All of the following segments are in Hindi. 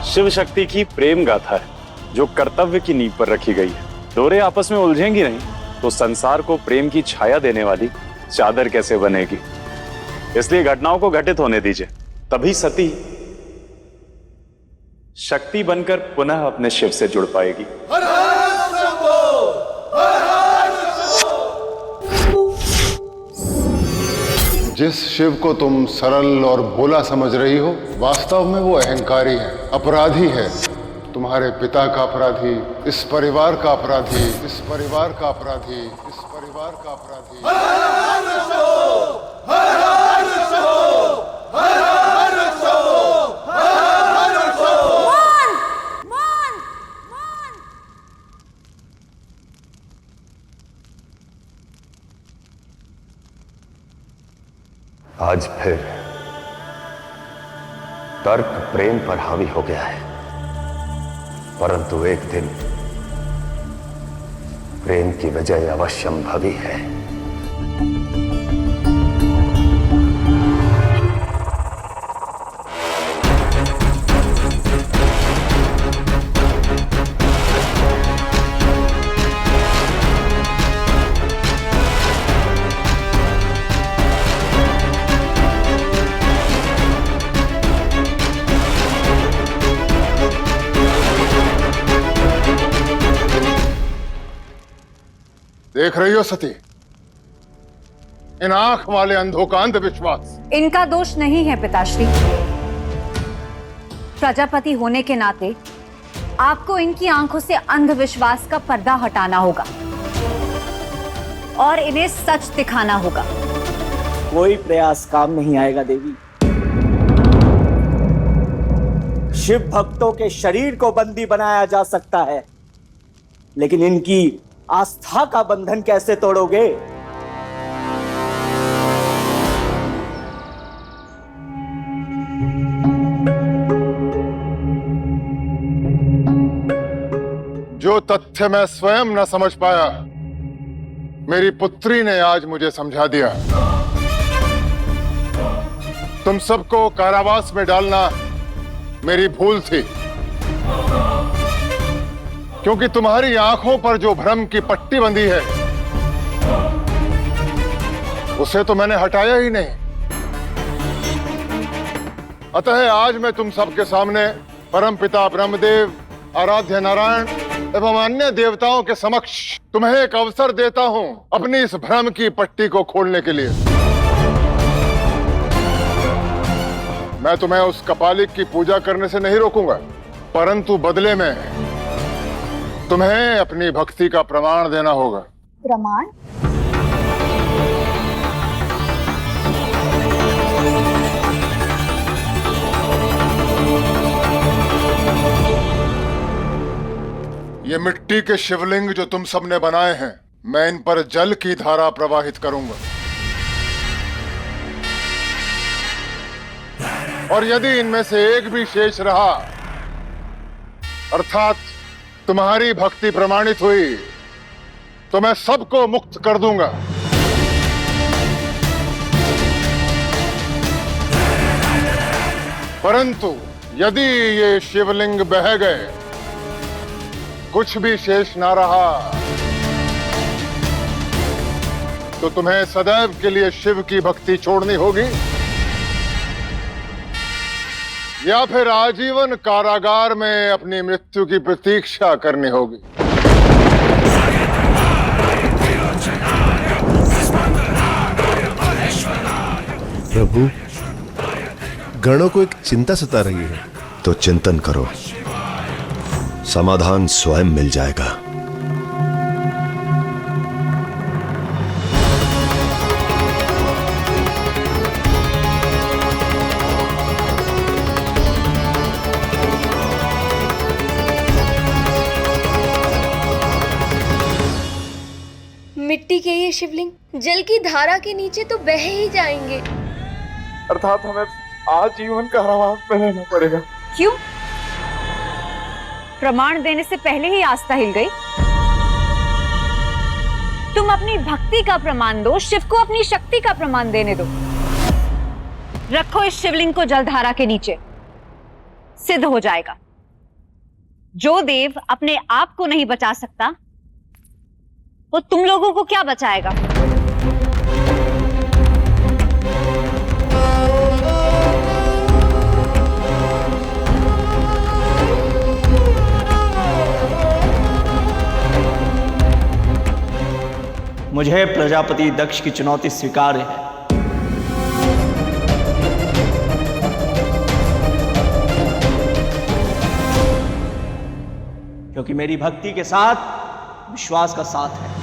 शिव शक्ति की प्रेम गाथा है जो कर्तव्य की नींव पर रखी गई है। डोरे आपस में उलझेंगी नहीं तो संसार को प्रेम की छाया देने वाली चादर कैसे बनेगी। इसलिए घटनाओं को घटित होने दीजिए, तभी सती शक्ति बनकर पुनः अपने शिव से जुड़ पाएगी। जिस शिव को तुम सरल और भोला समझ रही हो, वास्तव में वो अहंकारी है, अपराधी है। तुम्हारे पिता का अपराधी, इस परिवार का अपराधी, इस परिवार का अपराधी, इस परिवार का अपराधी। आज फिर तर्क प्रेम पर हावी हो गया है, परंतु एक दिन प्रेम की विजय अवश्यंभावी है। देख रही हो सती, इन आंख वाले अंधों का अंधविश्वास। इनका दोष नहीं है पिताश्री। प्रजापति होने के नाते आपको इनकी आंखों से अंधविश्वास का पर्दा हटाना होगा और इन्हें सच दिखाना होगा। कोई प्रयास काम नहीं आएगा देवी। शिव भक्तों के शरीर को बंदी बनाया जा सकता है, लेकिन इनकी आस्था का बंधन कैसे तोड़ोगे? जो तथ्य मैं स्वयं न समझ पाया, मेरी पुत्री ने आज मुझे समझा दिया। तुम सबको कारावास में डालना मेरी भूल थी, क्योंकि तुम्हारी आंखों पर जो भ्रम की पट्टी बंधी है उसे तो मैंने हटाया ही नहीं। अतः आज मैं तुम सबके सामने परमपिता ब्रह्मदेव, आराध्य नारायण एवं अन्य देवताओं के समक्ष तुम्हें एक अवसर देता हूं अपनी इस भ्रम की पट्टी को खोलने के लिए। मैं तुम्हें उस कपालिक की पूजा करने से नहीं रोकूंगा, परंतु बदले में तुम्हें अपनी भक्ति का प्रमाण देना होगा। प्रमाण? ये मिट्टी के शिवलिंग जो तुम सबने बनाए हैं, मैं इन पर जल की धारा प्रवाहित करूंगा, और यदि इनमें से एक भी शेष रहा, अर्थात तुम्हारी भक्ति प्रमाणित हुई, तो मैं सबको मुक्त कर दूंगा। परंतु यदि ये शिवलिंग बह गए, कुछ भी शेष ना रहा, तो तुम्हें सदैव के लिए शिव की भक्ति छोड़नी होगी या फिर आजीवन कारागार में अपनी मृत्यु की प्रतीक्षा करनी होगी। प्रभु, गणों को एक चिंता सता रही है। तो चिंतन करो, समाधान स्वयं मिल जाएगा। मिट्टी के ये शिवलिंग जल की धारा के नीचे तो बह ही जाएंगे। अर्थात हमें आजीवन कारावास में रहना पड़ेगा। क्यों? प्रमाण देने से पहले ही आस्था हिल गई। तुम अपनी भक्ति का प्रमाण दो, शिव को अपनी शक्ति का प्रमाण देने दो। रखो इस शिवलिंग को जलधारा के नीचे, सिद्ध हो जाएगा। जो देव अपने आप को नहीं बचा सकता, वो तुम लोगों को क्या बचाएगा? मुझे प्रजापति दक्ष की चुनौती स्वीकार है। क्योंकि मेरी भक्ति के साथ विश्वास का साथ है।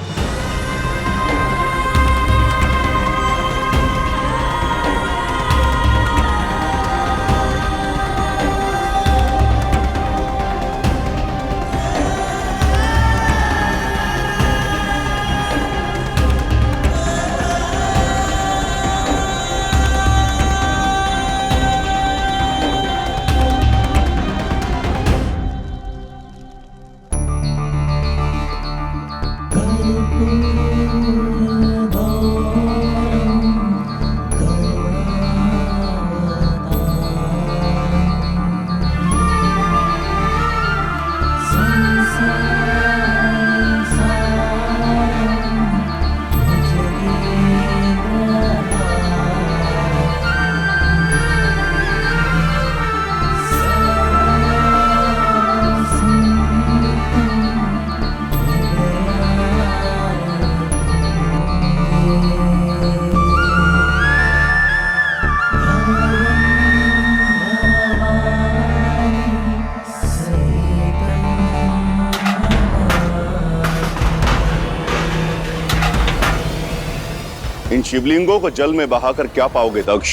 इन शिवलिंगों को जल में बहाकर क्या पाओगे दक्ष?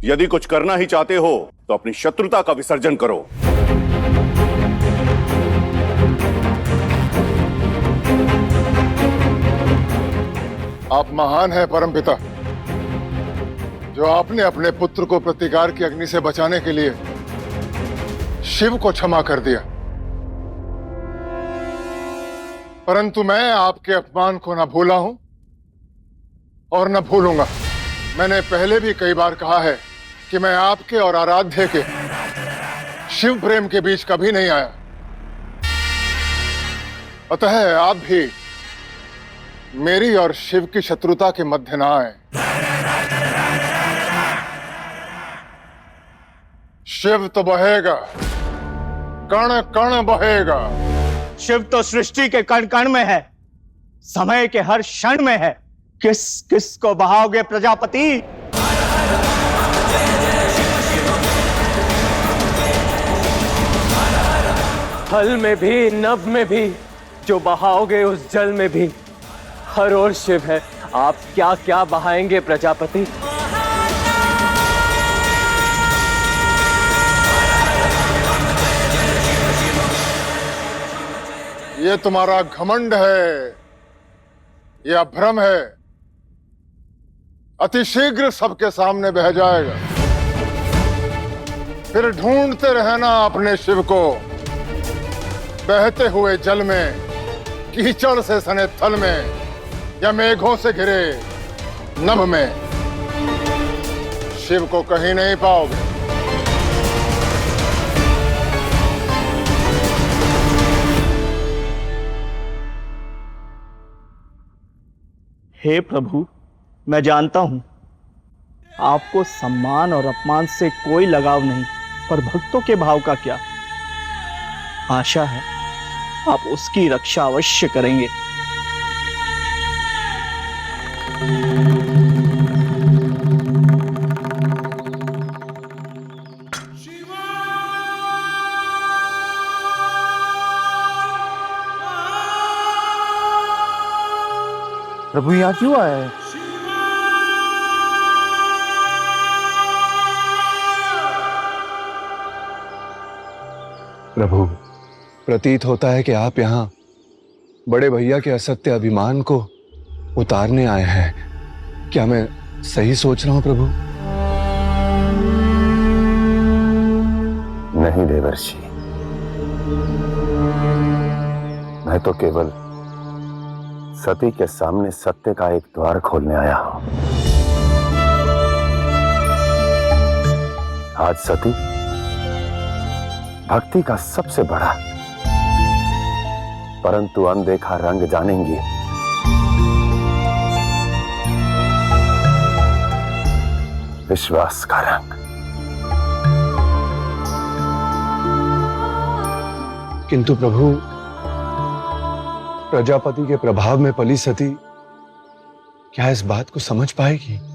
यदि कुछ करना ही चाहते हो तो अपनी शत्रुता का विसर्जन करो। आप महान हैं परमपिता, जो आपने अपने पुत्र को प्रतिकार की अग्नि से बचाने के लिए शिव को क्षमा कर दिया। परंतु मैं आपके अपमान को न भूला हूं और न भूलूंगा। मैंने पहले भी कई बार कहा है कि मैं आपके और आराध्य के शिव प्रेम के बीच कभी नहीं आया। अतः आप भी मेरी और शिव की शत्रुता के मध्य ना आए। शिव तो बहेगा, कण कण बहेगा। शिव तो सृष्टि के कण कण में है, समय के हर क्षण में है। किस किस को बहाओगे प्रजापति? थल में भी, नभ में भी, जो बहाओगे उस जल में भी हर ओर शिव है। आप क्या क्या बहाएंगे प्रजापति? ये तुम्हारा घमंड है, यह भ्रम है, अतिशीघ्र सबके सामने बह जाएगा। फिर ढूंढते रहना अपने शिव को, बहते हुए जल में, कीचड़ से सने थल में, या मेघों से घिरे नभ में। शिव को कहीं नहीं पाओगे। हे प्रभु, मैं जानता हूं आपको सम्मान और अपमान से कोई लगाव नहीं, पर भक्तों के भाव का क्या? आशा है आप उसकी रक्षा अवश्य करेंगे। प्रभु यहाँ क्यों आए हैं? प्रभु, प्रतीत होता है कि आप यहाँ बड़े भैया के असत्य अभिमान को उतारने आए हैं। क्या मैं सही सोच रहा हूं प्रभु? नहीं देवर्षि, मैं तो केवल सती के सामने सत्य का एक द्वार खोलने आया हूं। आज सती भक्ति का सबसे बड़ा परंतु अनदेखा रंग जानेंगी। विश्वास का रंग। किंतु प्रभु, प्रजापति के प्रभाव में पली सती क्या इस बात को समझ पाएगी?